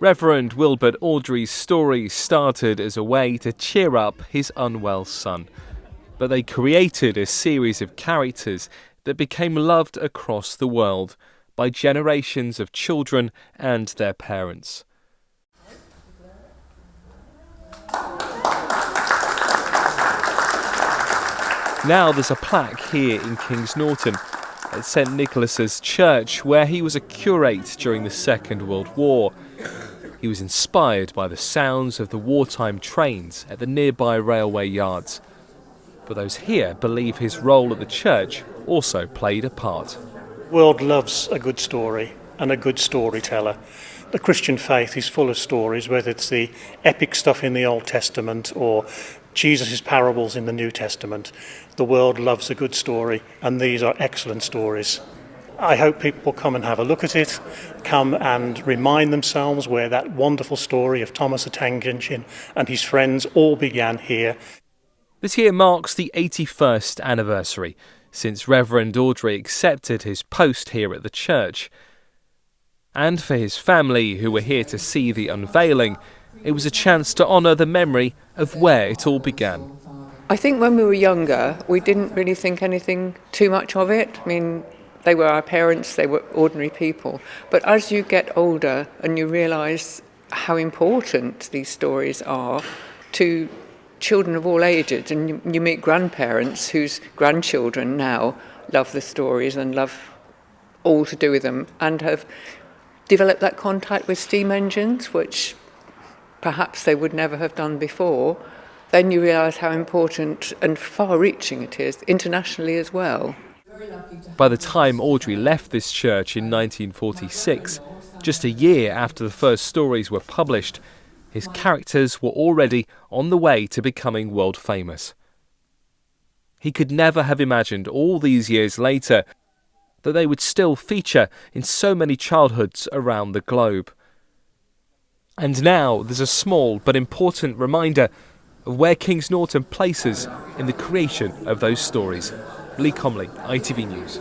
Reverend Wilbert Awdry's story started as a way to cheer up his unwell son, but they created a series of characters that became loved across the world by generations of children and their parents. Now there's a plaque here in King's Norton at St Nicholas's Church, where he was a curate during the Second World War. He was inspired by the sounds of the wartime trains at the nearby railway yards. But those here believe his role at the church also played a part. The world loves a good story and a good storyteller. The Christian faith is full of stories, whether it's the epic stuff in the Old Testament or Jesus' parables in the New Testament. The world loves a good story, and these are excellent stories. I hope people will come and have a look at it, come and remind themselves where that wonderful story of Thomas the Tank Engine and his friends all began here. This year marks the 81st anniversary since Reverend Awdry accepted his post here at the church. And for his family, who were here to see the unveiling, it was a chance to honour the memory of where it all began. I think when we were younger, we didn't really think anything too much of it. I mean, they were our parents, they were ordinary people. But as you get older and you realise how important these stories are to children of all ages, and you meet grandparents whose grandchildren now love the stories and love all to do with them and have developed that contact with steam engines, which perhaps they would never have done before, then you realise how important and far-reaching it is, internationally as well. By the time Awdry left this church in 1946, just a year after the first stories were published, his characters were already on the way to becoming world famous. He could never have imagined all these years later that they would still feature in so many childhoods around the globe. And now there's a small but important reminder of where King's Norton places in the creation of those stories. Lee Comley, ITV News.